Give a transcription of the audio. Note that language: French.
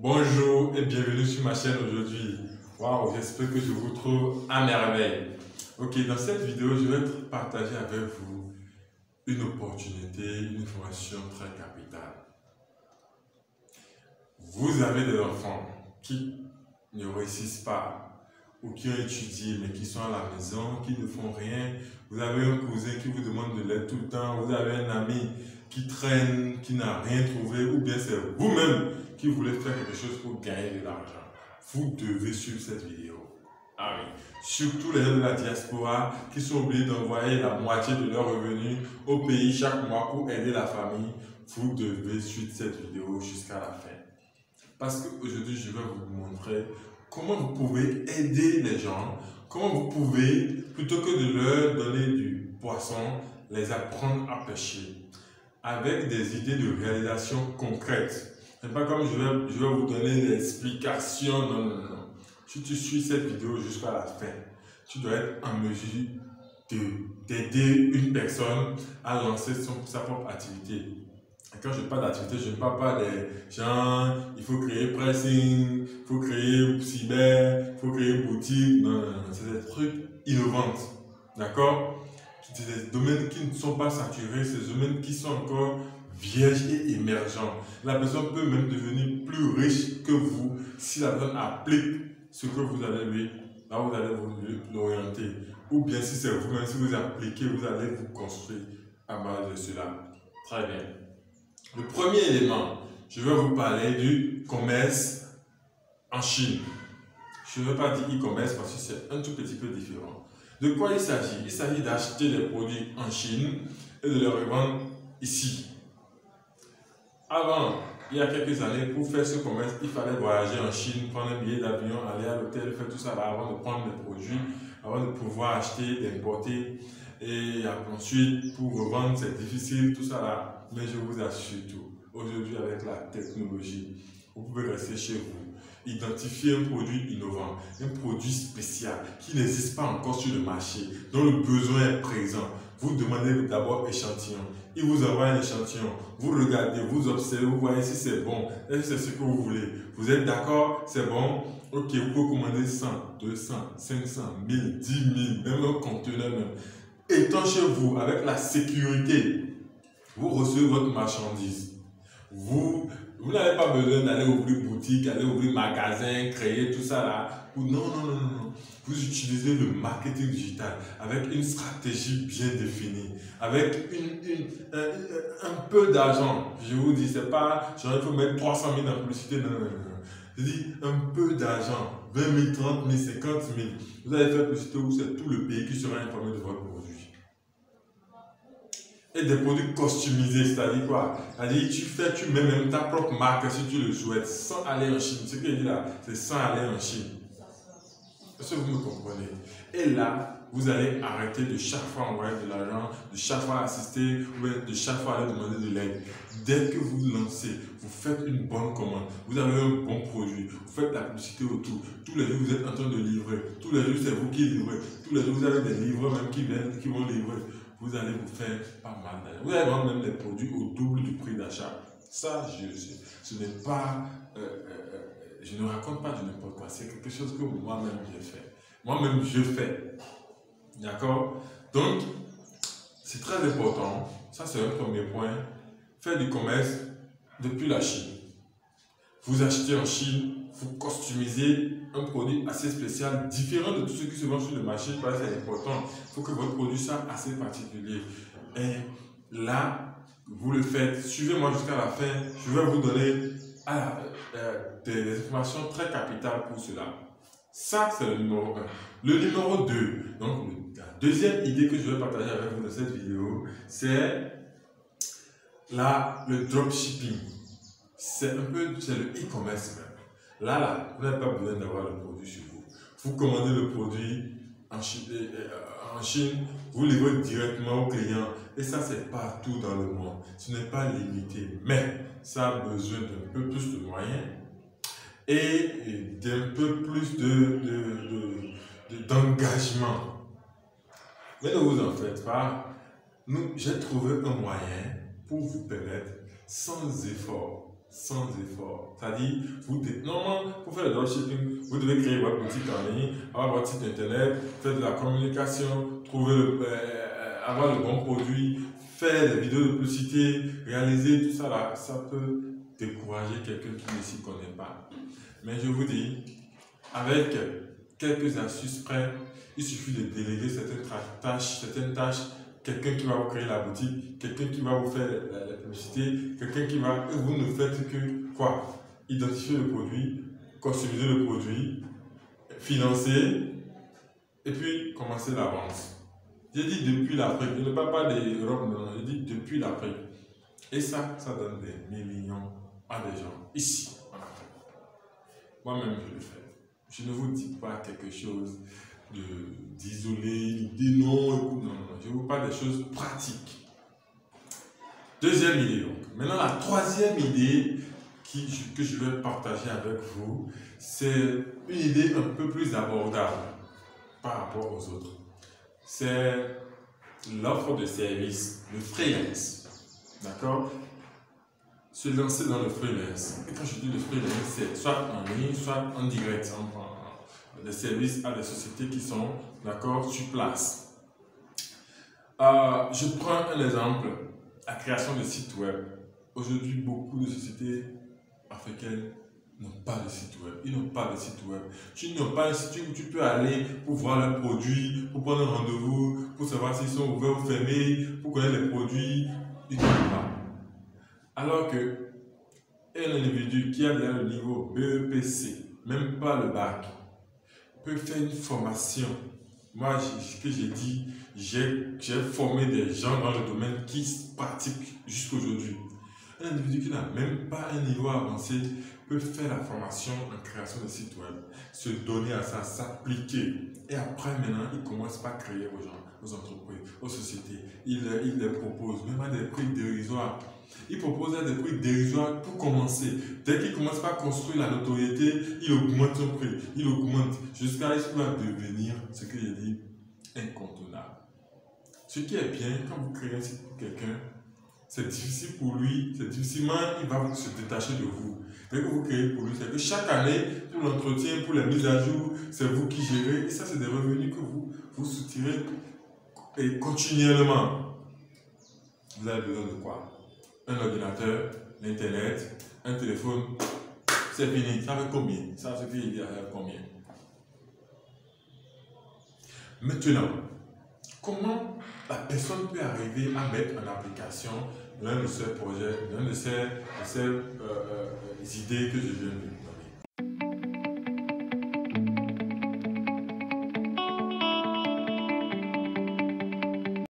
Bonjour et bienvenue sur ma chaîne aujourd'hui. Waouh, j'espère que je vous trouve à merveille. Ok, dans cette vidéo, je vais partager avec vous une opportunité, une information très capitale. Vous avez des enfants qui ne réussissent pas ou qui ont étudié mais qui sont à la maison, qui ne font rien. Vous avez un cousin qui vous demande de l'aide tout le temps. Vous avez un ami qui traîne, qui n'a rien trouvé, ou bien c'est vous-même qui voulez faire quelque chose pour gagner de l'argent. Vous devez suivre cette vidéo. Ah oui. Surtout les gens de la diaspora qui sont obligés d'envoyer la moitié de leurs revenus au pays chaque mois pour aider la famille. Vous devez suivre cette vidéo jusqu'à la fin. Parce qu'aujourd'hui, je vais vous montrer comment vous pouvez aider les gens, comment vous pouvez, plutôt que de leur donner du poisson, les apprendre à pêcher avec des idées de réalisation concrètes. Ce n'est pas comme je vais vous donner des explications, non, non, non. Si tu suis cette vidéo jusqu'à la fin, tu dois être en mesure d'aider une personne à lancer sa propre activité. Et quand je parle d'activité, je ne parle pas des gens, il faut créer pressing, il faut créer cyber, il faut créer boutique. Non, non, non, c'est des trucs innovants. D'accord? C'est des domaines qui ne sont pas saturés, c'est des domaines qui sont encore vierges et émergents. La personne peut même devenir plus riche que vous si la personne applique ce que vous allez lui, là vous allez l'orienter. Ou bien si c'est vous-même, si vous appliquez, vous allez vous construire à base de cela. Très bien. Le premier élément, je vais vous parler du commerce en Chine. Je ne vais pas dire e-commerce parce que c'est un tout petit peu différent. De quoi il s'agit? Il s'agit d'acheter des produits en Chine et de les revendre ici. Avant, il y a quelques années, pour faire ce commerce, il fallait voyager en Chine, prendre un billet d'avion, aller à l'hôtel, faire tout ça là avant de prendre les produits, avant de pouvoir acheter, d'importer. Et ensuite, pour revendre, c'est difficile, tout ça là. Mais je vous assure tout. Aujourd'hui, avec la technologie, vous pouvez rester chez vous, identifier un produit innovant, un produit spécial qui n'existe pas encore sur le marché, dont le besoin est présent. Vous demandez d'abord échantillon. Il vous envoie un échantillon. Vous regardez, vous observez, vous voyez si c'est bon. Est-ce que c'est ce que vous voulez? Vous êtes d'accord? C'est bon? Ok, vous pouvez commander 100, 200, 500, 1000, 10 000, même un conteneur même. Étant chez vous avec la sécurité, vous recevez votre marchandise. Vous n'avez pas besoin d'aller ouvrir boutique, aller ouvrir magasin, créer tout ça là. Non, non, non, non. Vous utilisez le marketing digital avec une stratégie bien définie, avec un peu d'argent. Je vous dis, c'est pas genre il faut mettre 300 000 en publicité. Non, non, non. Je dis un peu d'argent, 20 000, 30 000, 50 000. Vous allez faire publicité où c'est tout le pays qui sera informé de votre produit. Et des produits customisés, c'est-à-dire quoi? C'est-à-dire tu mets même ta propre marque si tu le souhaites, sans aller en Chine. Ce que je dis là, c'est sans aller en Chine. Est-ce que vous me comprenez? Et là, vous allez arrêter de chaque fois envoyer de l'argent, de chaque fois assister, ou de chaque fois aller demander de l'aide. Dès que vous lancez, vous faites une bonne commande, vous avez un bon produit, vous faites la publicité autour. Tous les jours, vous êtes en train de livrer. Tous les jours, c'est vous qui livrez. Tous les jours, vous avez des livreurs même qui viennent, qui vont livrer. Vous allez vous faire pas mal d'argent. Vous allez vendre même les produits au double du prix d'achat. Ça, ce n'est pas... je ne raconte pas de n'importe quoi. C'est quelque chose que moi-même j'ai fait. Moi-même, je fais. D'accord? Donc, c'est très important. Ça, c'est un premier point. Faire du commerce depuis la Chine. Vous achetez en Chine, vous customisez un produit assez spécial, différent de tout ce qui se vend sur le marché. Parce que c'est important. Il faut que votre produit soit assez particulier. Et là, vous le faites. Suivez-moi jusqu'à la fin. Je vais vous donner des informations très capitales pour cela. Ça, c'est le numéro 1. Le numéro 2, donc la deuxième idée que je vais partager avec vous dans cette vidéo, c'est le dropshipping. C'est le e-commerce même. Là, vous n'avez pas besoin d'avoir le produit sur vous. Vous commandez le produit en Chine, vous livrez directement au client. Et ça, c'est partout dans le monde. Ce n'est pas limité, mais ça a besoin d'un peu plus de moyens et d'un peu plus d'engagement. Mais ne vous en faites pas. J'ai trouvé un moyen pour vous permettre, sans effort, sans effort. C'est-à-dire, normalement, pour faire le dropshipping, vous devez créer votre boutique en ligne, avoir votre site internet, faire de la communication, avoir le bon produit, faire des vidéos de publicité, réaliser tout ça là, ça peut décourager quelqu'un qui ne s'y connaît pas. Mais je vous dis, avec quelques astuces près, il suffit de déléguer certaines tâches, quelqu'un qui va vous créer la boutique, quelqu'un qui va vous faire la publicité, quelqu'un qui va, vous ne faites que quoi? Identifier le produit, customiser le produit, financer, et puis commencer la vente. J'ai dit depuis l'Afrique, je ne parle pas d'Europe, non, je dis depuis l'Afrique. Et ça donne des millions à des gens ici en Afrique. Moi-même, je le fais. Je ne vous dis pas quelque chose d'isolé, non, je vous parle des choses pratiques. Deuxième idée, donc. Maintenant, la troisième idée que je vais partager avec vous, c'est une idée un peu plus abordable par rapport aux autres. C'est l'offre de service, le freelance. D'accord? Se lancer dans le freelance. Et quand je dis le freelance, c'est soit en ligne, soit en direct, des services à des sociétés qui sont, d'accord, sur place. Je prends un exemple, la création de sites web. Aujourd'hui, beaucoup de sociétés africaines n'ont pas de site web. Ils n'ont pas de site web. Tu n'as pas un site où tu peux aller pour voir leurs produits, pour prendre un rendez-vous, pour savoir s'ils sont ouverts ou fermés, pour connaître les produits. Ils n'ont pas. Alors que un individu qui a déjà le niveau BEPC, même pas le bac, peut faire une formation. Moi, ce que j'ai dit, j'ai formé des gens dans le domaine qui pratiquent jusqu'aujourd'hui. Un individu qui n'a même pas un niveau avancé peut faire la formation en création de site web, se donner à ça, s'appliquer. Et après, maintenant, il commence par créer aux gens, aux entreprises, aux sociétés. Il les propose, même à des prix dérisoires. Il propose des prix dérisoires pour commencer. Dès qu'il commence par construire la notoriété, il augmente son prix. Il augmente jusqu'à ce qu'il va devenir, ce que j'ai dit, incontournable. Ce qui est bien, quand vous créez un site pour quelqu'un, c'est difficile pour lui, c'est difficilement il va se détacher de vous. Dès que vous créez pour lui, c'est que chaque année, pour l'entretien, pour les mises à jour, c'est vous qui gérez. Et ça, c'est des revenus que vous soutirez et continuellement. Vous avez besoin de quoi? Un ordinateur, l'internet, un téléphone, c'est fini. Ça fait combien? Ça fait combien? Maintenant, comment la personne peut arriver à mettre en application l'un de ces projets, l'un de ces idées que je viens de